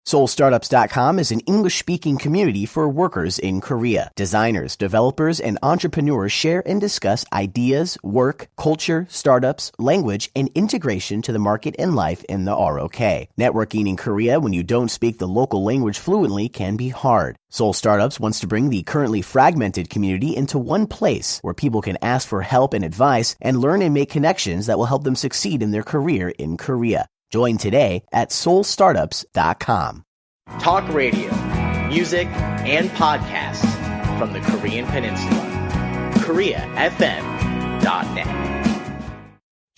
SeoulStartups.com is an English-speaking community for workers in Korea. Designers, developers, and entrepreneurs share and discuss ideas, work, culture, startups, language, and integration to the market and life in the ROK. Networking in Korea when you don't speak the local language fluently can be hard. Seoul Startups wants to bring the currently fragmented community into one place where people can ask for help and advice and learn and make connections that will help them succeed in their career in Korea. Join today at SeoulStartups.com. Talk radio, music, and podcasts from the Korean Peninsula. KoreaFM.net.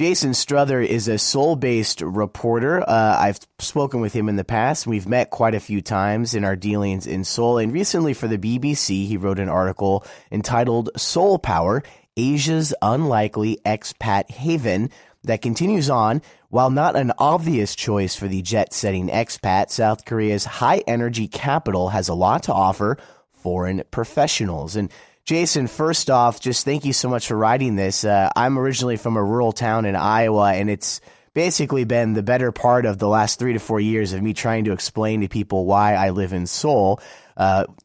Jason Struther is a Seoul-based reporter. I've spoken with him in the past. We've met quite a few times in our dealings in Seoul. And recently for the BBC, he wrote an article entitled Seoul Power, Asia's Unlikely Expat Haven, that continues on. While not an obvious choice for the jet-setting expat, South Korea's high-energy capital has a lot to offer foreign professionals. And Jason, first off, just thank you so much for writing this. I'm originally from a rural town in Iowa, and it's basically been the better part of the last 3 to 4 years of me trying to explain to people why I live in Seoul,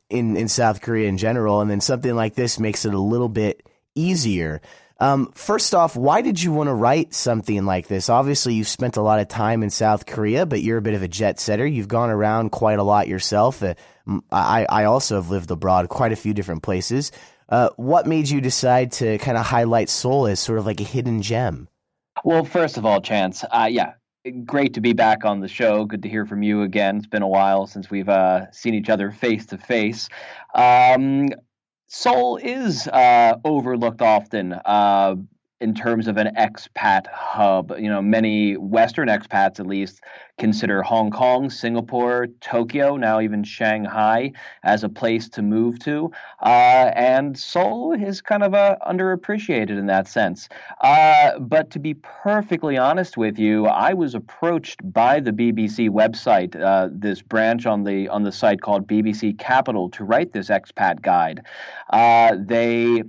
in South Korea in general, and then something like this makes it a little bit easier. First off, why did you want to write something like this? Obviously, you've spent a lot of time in South Korea, but you're a bit of a jet setter. You've gone around quite a lot yourself. I also have lived abroad quite a few different places. What made you decide to kind of highlight Seoul as sort of like a hidden gem? Well, first of all, Chance, great to be back on the show. Good to hear from you again. It's been a while since we've seen each other face to face. Seoul is overlooked often in terms of an expat hub. You know, many Western expats, at least, consider Hong Kong, Singapore, Tokyo, now even Shanghai as a place to move to. And Seoul is kind of underappreciated in that sense. But to be perfectly honest with you, I was approached by the BBC website, this branch on the site called BBC Capital, to write this expat guide. They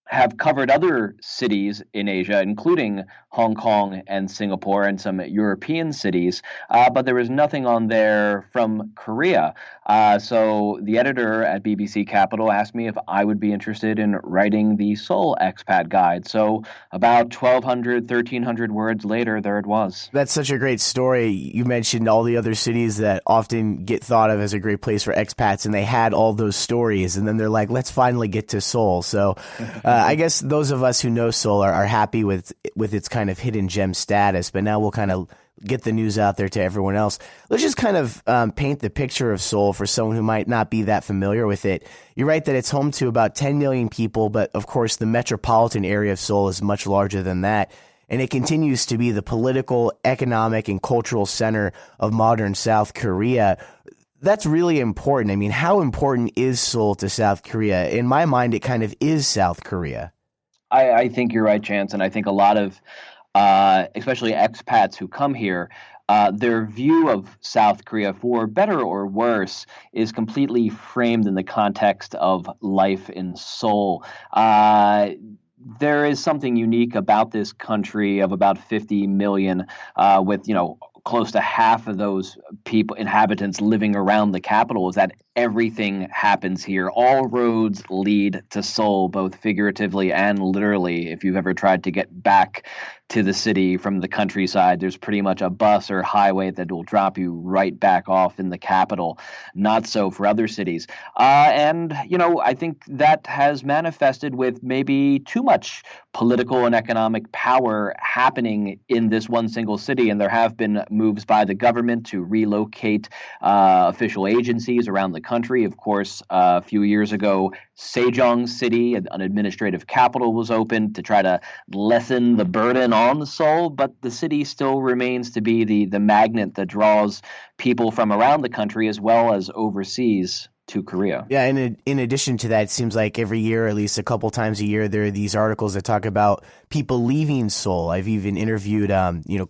have covered other cities in Asia, including Hong Kong and Singapore and some European cities, but there was nothing on there from Korea. So the editor at BBC Capital asked me if I would be interested in writing the Seoul Expat Guide. So about 1,200, 1,300 words later, there it was. That's such a great story. You mentioned all the other cities that often get thought of as a great place for expats, and they had all those stories, and then they're like, let's finally get to Seoul. So I guess those of us who know Seoul are happy with its kind of hidden gem status, but now we'll kind of get the news out there to everyone else. Let's just kind of paint the picture of Seoul for someone who might not be that familiar with it. You write that it's home to about 10 million people, but of course the metropolitan area of Seoul is much larger than that. And it continues to be the political, economic, and cultural center of modern South Korea. That's really important. I mean, how important is Seoul to South Korea? In my mind, it kind of is South Korea. I think you're right, Chance, and I think a lot of especially expats who come here, their view of South Korea, for better or worse, is completely framed in the context of life in Seoul. There is something unique about this country of about 50 million, with, close to half of those inhabitants living around the capital, is that everything happens here. All roads lead to Seoul, both figuratively and literally. If you've ever tried to get back to the city from the countryside, there's pretty much a bus or highway that will drop you right back off in the capital. Not so for other cities. And I think that has manifested with maybe too much political and economic power happening in this one single city. And there have been moves by the government to relocate official agencies around the country. Of course, a few years ago, Sejong City, an administrative capital, was opened to try to lessen the burden on Seoul, but the city still remains to be the magnet that draws people from around the country as well as overseas to Korea. Yeah, and in addition to that, it seems like every year, at least a couple times a year, there are these articles that talk about people leaving Seoul. I've even interviewed,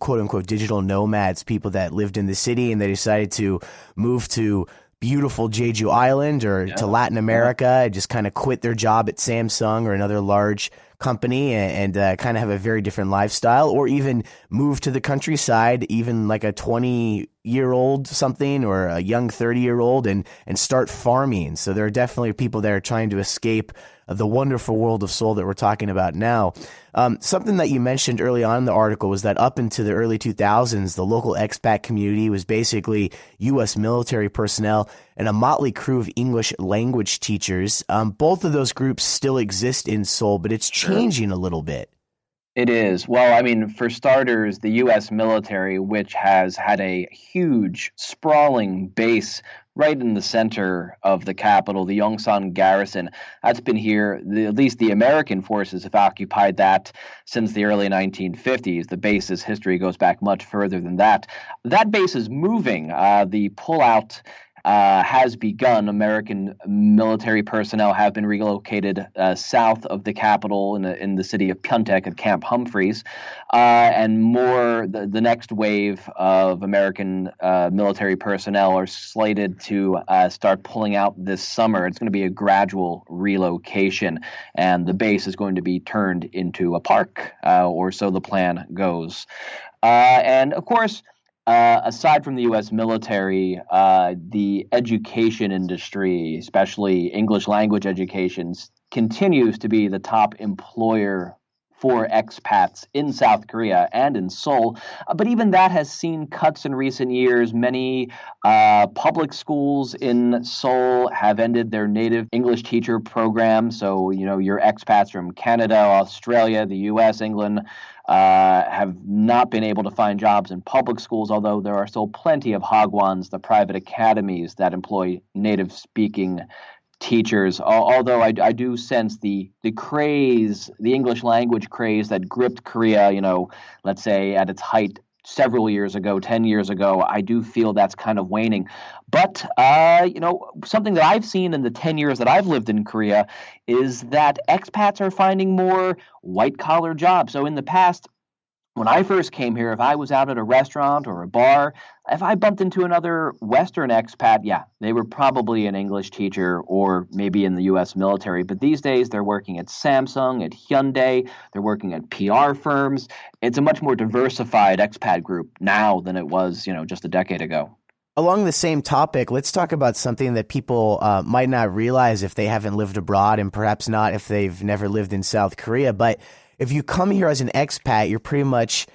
quote unquote, digital nomads, people that lived in the city and they decided to move to beautiful Jeju Island or to Latin America and just kind of quit their job at Samsung or another large company and kind of have a very different lifestyle, or even move to the countryside, even like a 20-year-old something or a young 30-year-old and start farming. So there are definitely people that are trying to escape the wonderful world of Seoul that we're talking about now. Something that you mentioned early on in the article was that up into the early 2000s, the local expat community was basically U.S. military personnel and a motley crew of English language teachers. Both of those groups still exist in Seoul, but it's changing a little bit. It is. Well, I mean, for starters, the U.S. military, which has had a huge, sprawling base right in the center of the capital, the Yongsan garrison, that's been here. At least the American forces have occupied that since the early 1950s. The base's history goes back much further than that. That base is moving. The pullout has begun. American military personnel have been relocated south of the capital in the city of Pyeontaek at Camp Humphreys, and more. The next wave of American military personnel are slated to start pulling out this summer. It's going to be a gradual relocation, and the base is going to be turned into a park, or so the plan goes. And of course, aside from the U.S. military, the education industry, especially English language education, continues to be the top employer for expats in South Korea and in Seoul. But even that has seen cuts in recent years. Many public schools in Seoul have ended their native English teacher program. So, your expats from Canada, Australia, the U.S., England, have not been able to find jobs in public schools, although there are still plenty of hagwons, the private academies that employ native-speaking teachers. Although I do sense the craze, the English language craze that gripped Korea, let's say at its height several years ago, 10 years ago, I do feel that's kind of waning. But, something that I've seen in the 10 years that I've lived in Korea is that expats are finding more white-collar jobs. So in the past, when I first came here, if I was out at a restaurant or a bar, if I bumped into another Western expat, they were probably an English teacher or maybe in the U.S. military. But these days, they're working at Samsung, at Hyundai, they're working at PR firms. It's a much more diversified expat group now than it was, just a decade ago. Along the same topic, let's talk about something that people might not realize if they haven't lived abroad, and perhaps not if they've never lived in South Korea. But if you come here as an expat, you're pretty much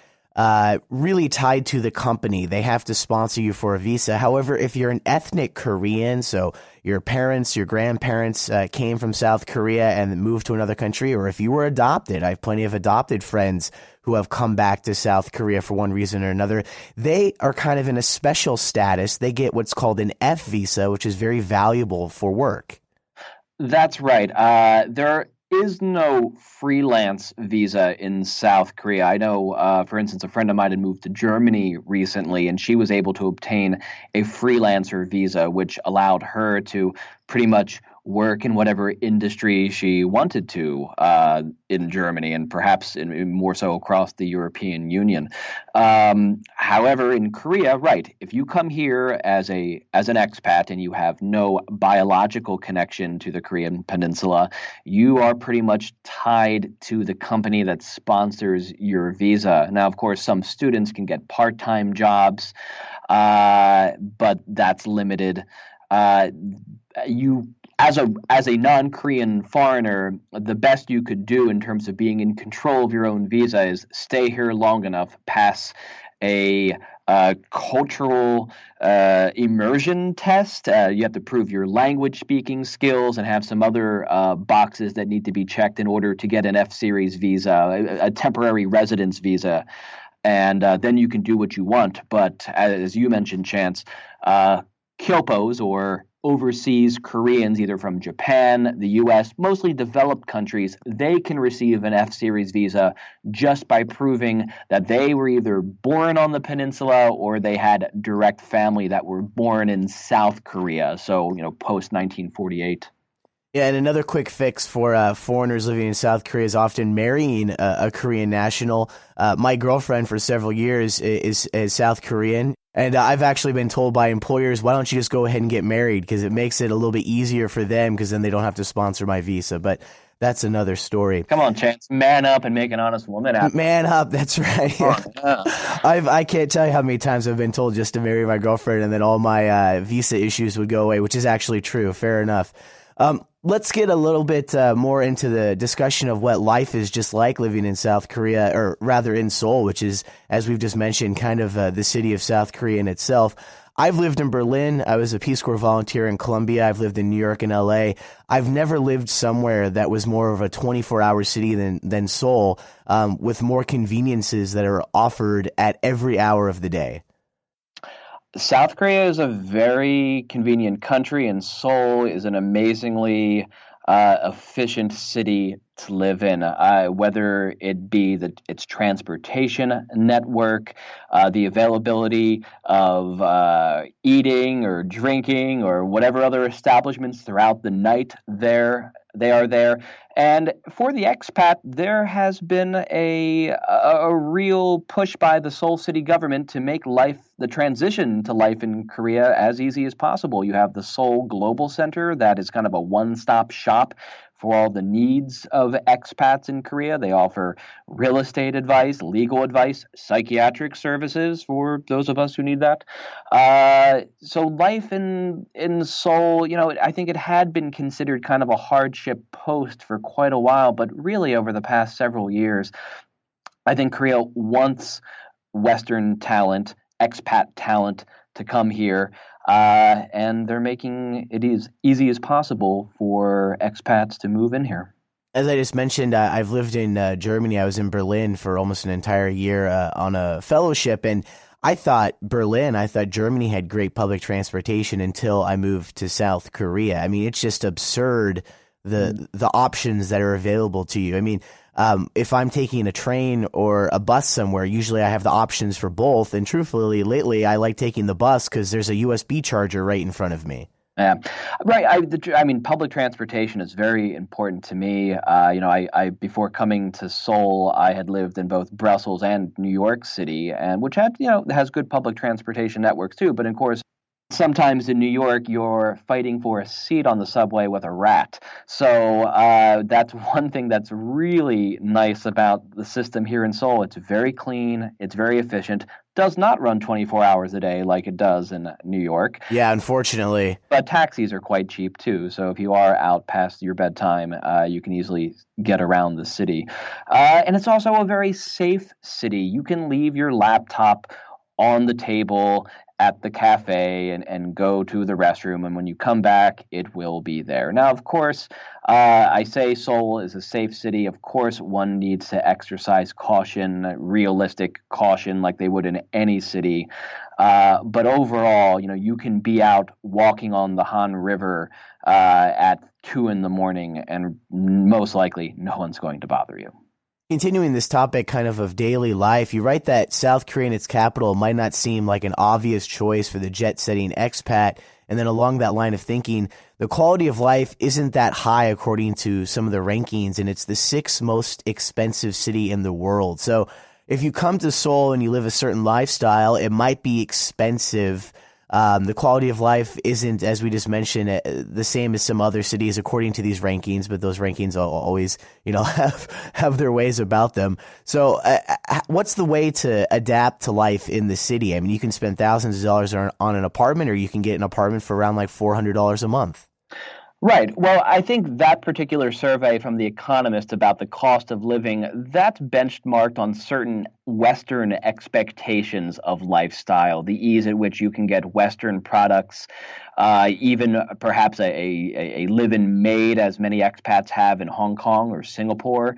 really tied to the company. They have to sponsor you for a visa. However, if you're an ethnic Korean, so your parents, your grandparents came from South Korea and moved to another country, or if you were adopted, I have plenty of adopted friends who have come back to South Korea for one reason or another. They are kind of in a special status. They get what's called an F visa, which is very valuable for work. That's right. There is no freelance visa in South Korea. I know, for instance, a friend of mine had moved to Germany recently, and she was able to obtain a freelancer visa, which allowed her to pretty much work in whatever industry she wanted to in Germany, and perhaps more so across the European Union. However, in Korea, right, if you come here as an expat and you have no biological connection to the Korean peninsula, you are pretty much tied to the company that sponsors your visa. Now, of course, some students can get part-time jobs, but that's limited. As a non-Korean foreigner, the best you could do in terms of being in control of your own visa is stay here long enough, pass a cultural immersion test. You have to prove your language speaking skills and have some other boxes that need to be checked in order to get an F-Series visa, a temporary residence visa. And then you can do what you want. But as you mentioned, Chance, Kyopos, or overseas Koreans, either from Japan, the U.S., mostly developed countries, they can receive an F-Series visa just by proving that they were either born on the peninsula or they had direct family that were born in South Korea. So, post 1948. Yeah, and another quick fix for foreigners living in South Korea is often marrying a Korean national. My girlfriend for several years is South Korean. And I've actually been told by employers, why don't you just go ahead and get married? Because it makes it a little bit easier for them, because then they don't have to sponsor my visa. But that's another story. Come on, Chance, man up and make an honest woman out. Man up, that's right. I can't tell you how many times I've been told just to marry my girlfriend and then all my visa issues would go away, which is actually true. Fair enough. Let's get a little bit more into the discussion of what life is just like living in South Korea, or rather in Seoul, which is, as we've just mentioned, kind of the city of South Korea in itself. I've lived in Berlin. I was a Peace Corps volunteer in Colombia. I've lived in New York and LA. I've never lived somewhere that was more of a 24-hour city than Seoul, with more conveniences that are offered at every hour of the day. South Korea is a very convenient country, and Seoul is an amazingly efficient city to live in, whether it be its transportation network, the availability of eating or drinking or whatever other establishments throughout the night they are there. And for the expat, there has been a real push by the Seoul city government to make the transition to life in Korea as easy as possible. You have the Seoul Global Center that is kind of a one-stop shop for all the needs of expats in Korea. They offer real estate advice, legal advice, psychiatric services for those of us who need that. So life in Seoul, I think it had been considered kind of a hardship post for quite a while, but really over the past several years, I think Korea wants Western talent, expat talent to come here. And they're making it as easy as possible for expats to move in here. As I just mentioned, I've lived in Germany. I was in Berlin for almost an entire year on a fellowship, and I thought Germany had great public transportation until I moved to South Korea. I mean, it's just absurd the options that are available to you. I mean, if I'm taking a train or a bus somewhere, usually I have the options for both. And truthfully, lately, I like taking the bus because there's a USB charger right in front of me. Yeah, right. I mean, public transportation is very important to me. I before coming to Seoul, I had lived in both Brussels and New York City, and which has good public transportation networks too. But of course, sometimes in New York, you're fighting for a seat on the subway with a rat. So that's one thing that's really nice about the system here in Seoul. It's very clean. It's very efficient. Does not run 24 hours a day like it does in New York. Yeah, unfortunately. But taxis are quite cheap, too. So if you are out past your bedtime, you can easily get around the city. And it's also a very safe city. You can leave your laptop on the table at the cafe and go to the restroom. And when you come back, it will be there. Now, of course, I say Seoul is a safe city. Of course, one needs to exercise caution, realistic caution like they would in any city. But overall, you can be out walking on the Han River at 2 a.m. and most likely no one's going to bother you. Continuing this topic kind of daily life, you write that South Korea and its capital might not seem like an obvious choice for the jet-setting expat, and then along that line of thinking, the quality of life isn't that high according to some of the rankings, and it's the 6th most expensive city in the world. So if you come to Seoul and you live a certain lifestyle, it might be expensive. The quality of life isn't, as we just mentioned, the same as some other cities according to these rankings, but those rankings always, have their ways about them. So what's the way to adapt to life in the city? I mean, you can spend thousands of dollars on an apartment, or you can get an apartment for around like $400 a month. Right. Well, I think that particular survey from The Economist about the cost of living, that's benchmarked on certain Western expectations of lifestyle, the ease at which you can get Western products, even perhaps a live-in maid, as many expats have in Hong Kong or Singapore,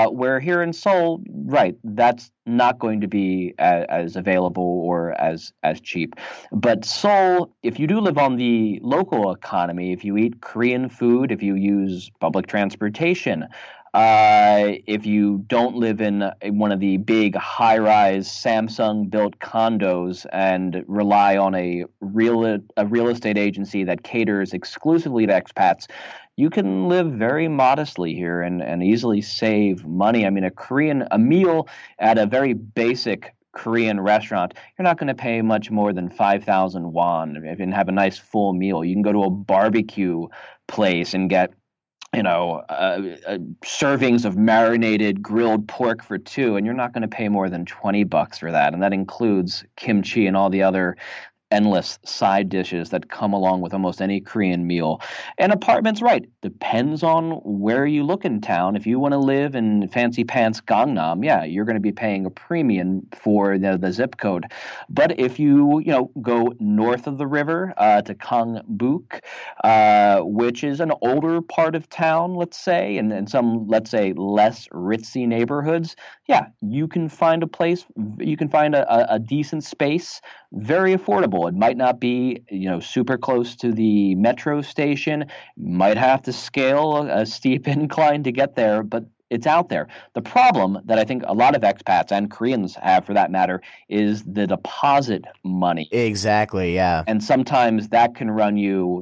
where here in Seoul, right, that's not going to be as available or as cheap. But Seoul, if you do live on the local economy, if you eat Korean food, if you use public transportation, if you don't live in one of the big high-rise Samsung-built condos and rely on a real estate agency that caters exclusively to expats, you can live very modestly here and easily save money. I mean, a meal at a very basic Korean restaurant, you're not going to pay much more than 5,000 won and have a nice full meal. You can go to a barbecue place and get servings of marinated grilled pork for two, and you're not going to pay more than $20 for that. And that includes kimchi and all the other endless side dishes that come along with almost any Korean meal. And apartments, right, depends on where you look in town. If you want to live in fancy pants Gangnam, yeah, you're going to be paying a premium for the zip code. But if you go north of the river to Gangbuk, which is an older part of town, let's say, and some, let's say, less ritzy neighborhoods, yeah, you can find a decent space, very affordable. It might not be, super close to the metro station. Might have to scale a steep incline to get there, but it's out there. The problem that I think a lot of expats and Koreans have, for that matter, is the deposit money. Exactly, yeah. And sometimes that can run you,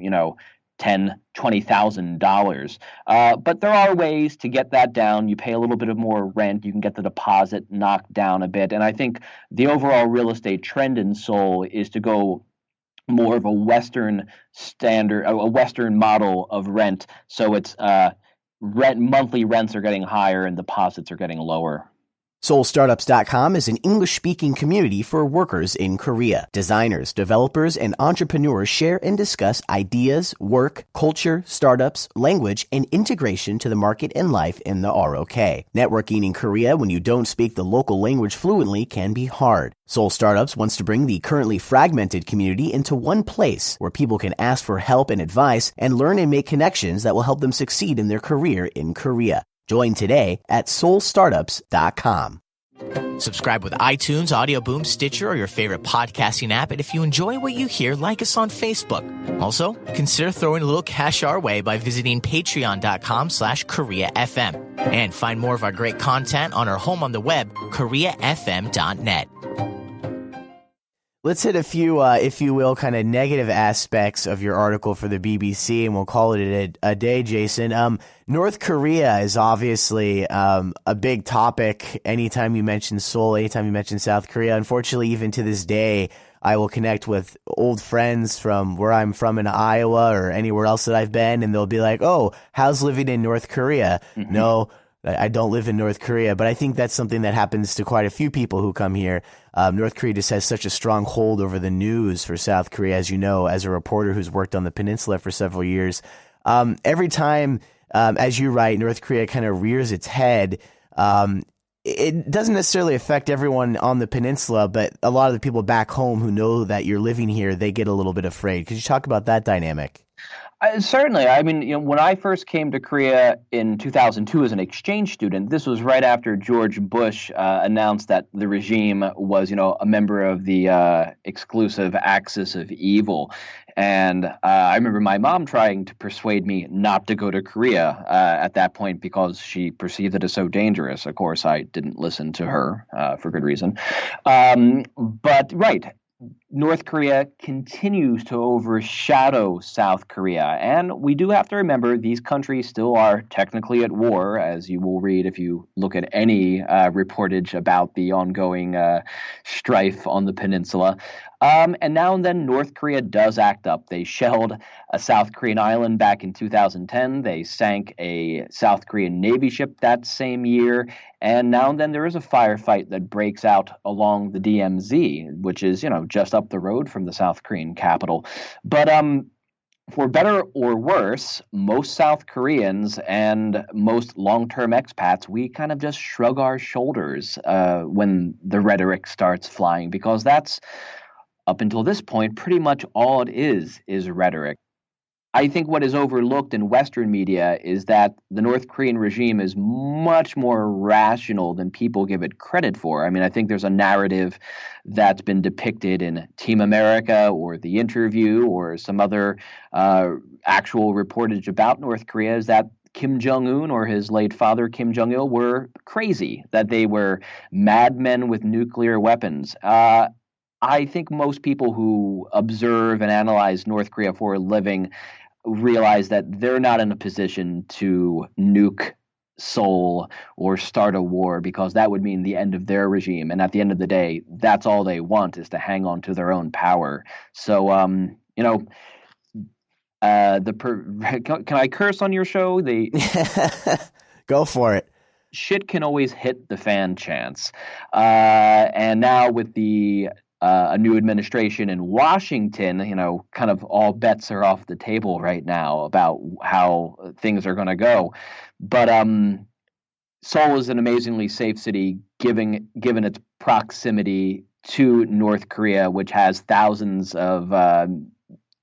$10,000-$20,000. But there are ways to get that down. You pay a little bit of more rent. You can get the deposit knocked down a bit. And I think the overall real estate trend in Seoul is to go more of a Western standard, a Western model of rent. So it's monthly rents are getting higher and deposits are getting lower. SeoulStartups.com is an English-speaking community for workers in Korea. Designers, developers, and entrepreneurs share and discuss ideas, work, culture, startups, language, and integration to the market and life in the ROK. Networking in Korea when you don't speak the local language fluently can be hard. Seoul Startups wants to bring the currently fragmented community into one place where people can ask for help and advice and learn and make connections that will help them succeed in their career in Korea. Join today at SeoulStartups.com. Subscribe with iTunes, Audio Boom, Stitcher, or your favorite podcasting app. And if you enjoy what you hear, like us on Facebook. Also, consider throwing a little cash our way by visiting patreon.com/KoreaFM. And find more of our great content on our home on the web, KoreaFM.net. Let's hit a few, if you will, kind of negative aspects of your article for the BBC, and we'll call it a day, Jason. North Korea is obviously a big topic anytime you mention Seoul, anytime you mention South Korea. Unfortunately, even to this day, I will connect with old friends from where I'm from in Iowa or anywhere else that I've been, and they'll be like, oh, how's living in North Korea? Mm-hmm. No, I don't live in North Korea, but I think that's something that happens to quite a few people who come here. North Korea just has such a strong hold over the news for South Korea, as you know, as a reporter who's worked on the peninsula for several years. Every time, as you write, North Korea kind of rears its head, it doesn't necessarily affect everyone on the peninsula, but a lot of the people back home who know that you're living here, they get a little bit afraid. Could you talk about that dynamic? Certainly. I mean, when I first came to Korea in 2002 as an exchange student, this was right after George Bush announced that the regime was, a member of the exclusive axis of evil. And I remember my mom trying to persuade me not to go to Korea at that point because she perceived it as so dangerous. Of course, I didn't listen to her for good reason. But right. North Korea continues to overshadow South Korea. And we do have to remember these countries still are technically at war, as you will read if you look at any reportage about the ongoing strife on the peninsula. And now and then North Korea does act up. They shelled a South Korean island back in 2010. They sank a South Korean Navy ship that same year. And now and then there is a firefight that breaks out along the DMZ, which is, just up the road from the South Korean capital. But for better or worse, most South Koreans and most long-term expats, we kind of just shrug our shoulders when the rhetoric starts flying, because that's, up until this point, pretty much all it is rhetoric. I think what is overlooked in Western media is that the North Korean regime is much more rational than people give it credit for. I mean, I think there's a narrative that's been depicted in Team America or The Interview or some other actual reportage about North Korea is that Kim Jong-un or his late father, Kim Jong-il, were crazy, that they were madmen with nuclear weapons. I think most people who observe and analyze North Korea for a living realize that they're not in a position to nuke Seoul or start a war, because that would mean the end of their regime. And at the end of the day, that's all they want, is to hang on to their own power. So, Can I curse on your show? The Go for it. shit can always hit the fan chance. And now with the a new administration in Washington, kind of all bets are off the table right now about how things are going to go. But Seoul is an amazingly safe city, given its proximity to North Korea, which has thousands of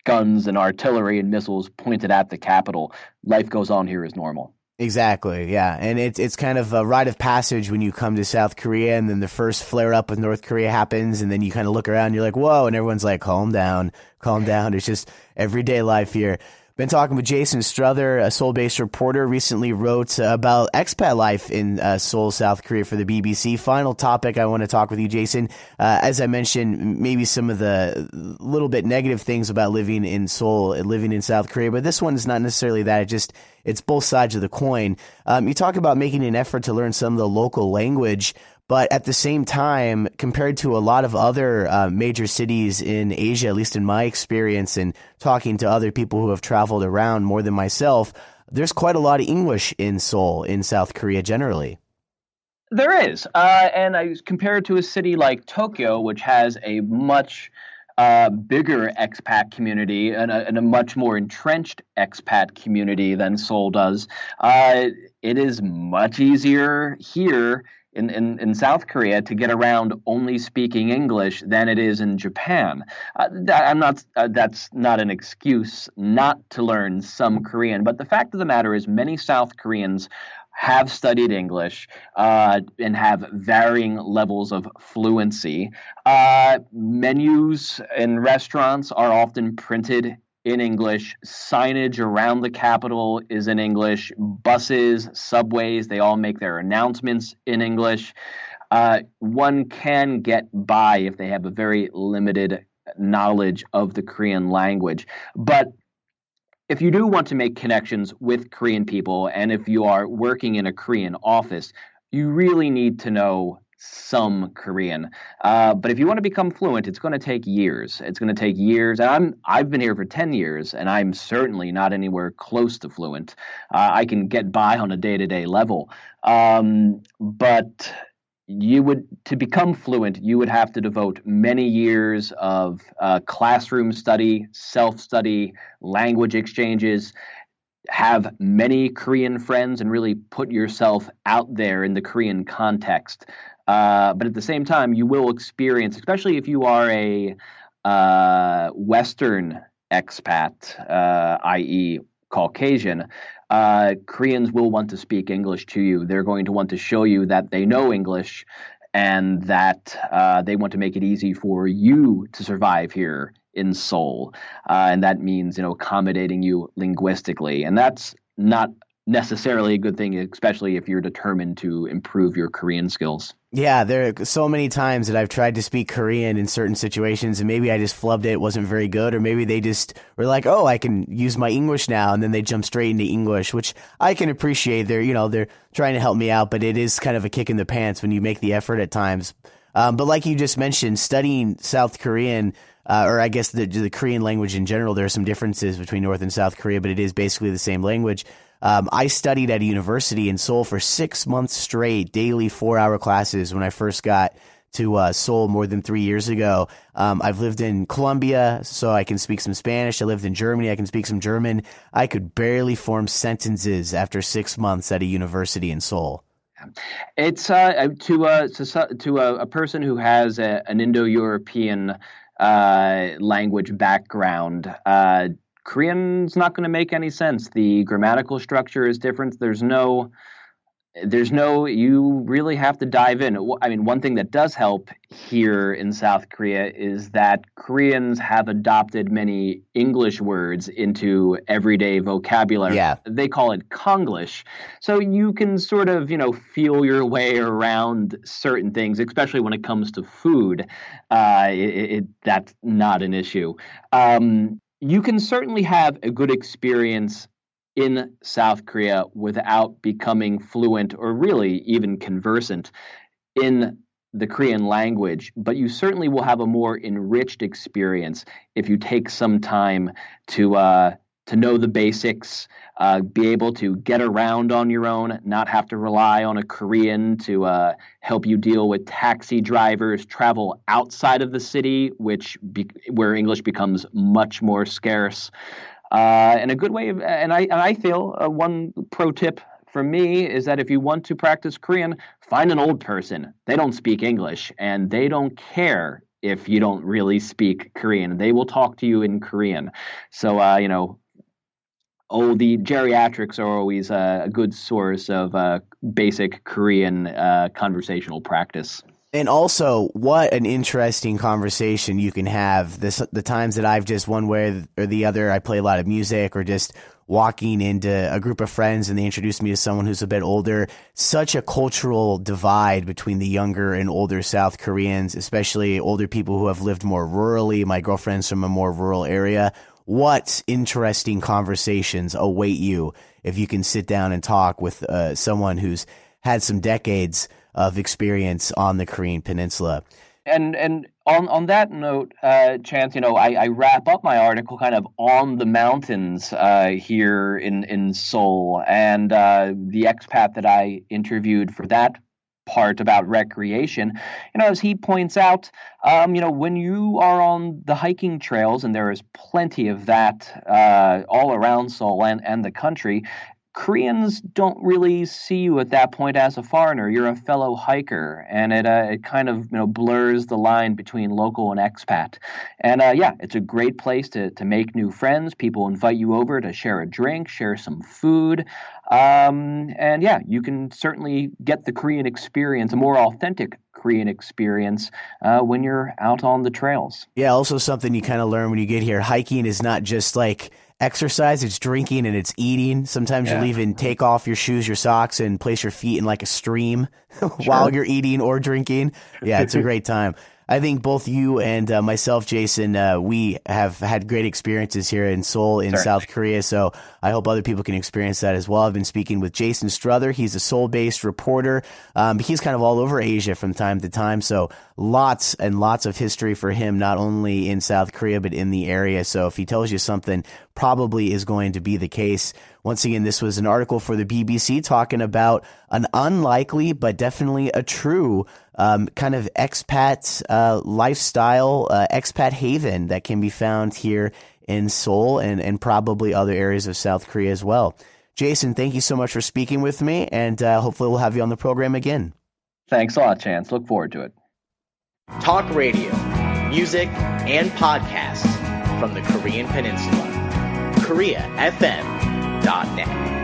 guns and artillery and missiles pointed at the capital. Life goes on here as normal. Exactly, yeah, and it's kind of a rite of passage when you come to South Korea, and then the first flare up with North Korea happens, and then you kind of look around, and you're like, whoa, and everyone's like, calm down, calm down. It's just everyday life here. Been talking with Jason Struther, a Seoul-based reporter, recently wrote about expat life in Seoul, South Korea for the BBC. Final topic I want to talk with you, Jason. As I mentioned, maybe some of the little bit negative things about living in Seoul, living in South Korea, but this one is not necessarily that. It's both sides of the coin. You talk about making an effort to learn some of the local language, but at the same time, compared to a lot of other major cities in Asia, at least in my experience and talking to other people who have traveled around more than myself, there's quite a lot of English in Seoul, in South Korea generally. There is. And I compare it to a city like Tokyo, which has a much bigger expat community and a much more entrenched expat community than Seoul does. It is much easier here in South Korea to get around only speaking English than it is in Japan. That's not an excuse not to learn some Korean, but the fact of the matter is many South Koreans have studied English and have varying levels of fluency. Menus in restaurants are often printed in English. Signage around the capital is in English. Buses, subways, they all make their announcements in English. One can get by if they have a very limited knowledge of the Korean language. But if you do want to make connections with Korean people, and if you are working in a Korean office, you really need to know some Korean. But if you want to become fluent, it's going to take years. It's going to take years. And I've been here for 10 years, and I'm certainly not anywhere close to fluent. I can get by on a day-to-day level. But to become fluent, you would have to devote many years of classroom study, self-study, language exchanges, have many Korean friends, and really put yourself out there in the Korean context. But at the same time, you will experience, especially if you are a Western expat, i.e. Caucasian, Koreans will want to speak English to you. They're going to want to show you that they know English and that they want to make it easy for you to survive here in Seoul. And that means, accommodating you linguistically. And that's not necessarily a good thing, especially if you're determined to improve your Korean skills. Yeah, there are so many times that I've tried to speak Korean in certain situations, and maybe I just flubbed it, wasn't very good, or maybe they just were like, oh, I can use my English now, and then they jump straight into English, which I can appreciate. They're trying to help me out, but it is kind of a kick in the pants when you make the effort at times. But like you just mentioned, studying South Korean, or I guess the Korean language in general, there are some differences between North and South Korea, but it is basically the same language. I studied at a university in Seoul for 6 months straight, daily 4-hour classes when I first got to Seoul more than 3 years ago. I've lived in Colombia, so I can speak some Spanish. I lived in Germany. I can speak some German. I could barely form sentences after 6 months at a university in Seoul. It's to a person who has an Indo-European language background. Korean's not going to make any sense. The grammatical structure is different. You really have to dive in. I mean, one thing that does help here in South Korea is that Koreans have adopted many English words into everyday vocabulary. Yeah. They call it Konglish. So you can sort of, feel your way around certain things, especially when it comes to food. That's not an issue. You can certainly have a good experience in South Korea without becoming fluent or really even conversant in the Korean language, but you certainly will have a more enriched experience if you take some time to to know the basics, be able to get around on your own, not have to rely on a Korean to help you deal with taxi drivers, travel outside of the city, where English becomes much more scarce. And a good way of, and I feel one pro tip for me is that if you want to practice Korean, find an old person. They don't speak English, and they don't care if you don't really speak Korean. They will talk to you in Korean. So, the geriatrics are always a good source of basic Korean conversational practice. And also, what an interesting conversation you can have. The times that I've just one way or the other, I play a lot of music or just walking into a group of friends and they introduce me to someone who's a bit older. Such a cultural divide between the younger and older South Koreans, especially older people who have lived more rurally. My girlfriend's from a more rural area. What interesting conversations await you if you can sit down and talk with someone who's had some decades of experience on the Korean Peninsula. And on that note, Chance, I wrap up my article kind of on the mountains here in Seoul, and the expat that I interviewed for that part about recreation, as he points out, when you are on the hiking trails, and there is plenty of that all around Seoul and the country, Koreans don't really see you at that point as a foreigner. You're a fellow hiker, and it kind of blurs the line between local and expat. And it's a great place to make new friends. People invite you over to share a drink, share some food, and you can certainly get the Korean experience, a more authentic Korean experience when you're out on the trails. Yeah, also something you kind of learn when you get here. Hiking is not just like exercise, it's drinking and it's eating. Sometimes you'll even take off your shoes, your socks, and place your feet in like a stream while you're eating or drinking. Yeah, it's a great time. I think both you and myself, Jason, we have had great experiences here in Seoul in South Korea, so I hope other people can experience that as well. I've been speaking with Jason Struther. He's a Seoul-based reporter. He's kind of all over Asia from time to time, so lots and lots of history for him, not only in South Korea, but in the area. So if he tells you something, probably is going to be the case. Once again, this was an article for the BBC talking about an unlikely, but definitely a true kind of expat lifestyle, expat haven that can be found here in Seoul and probably other areas of South Korea as well. Jason, thank you so much for speaking with me, and hopefully we'll have you on the program again. Thanks a lot, Chance. Look forward to it. Talk radio, music, and podcasts from the Korean Peninsula. KoreaFM.net.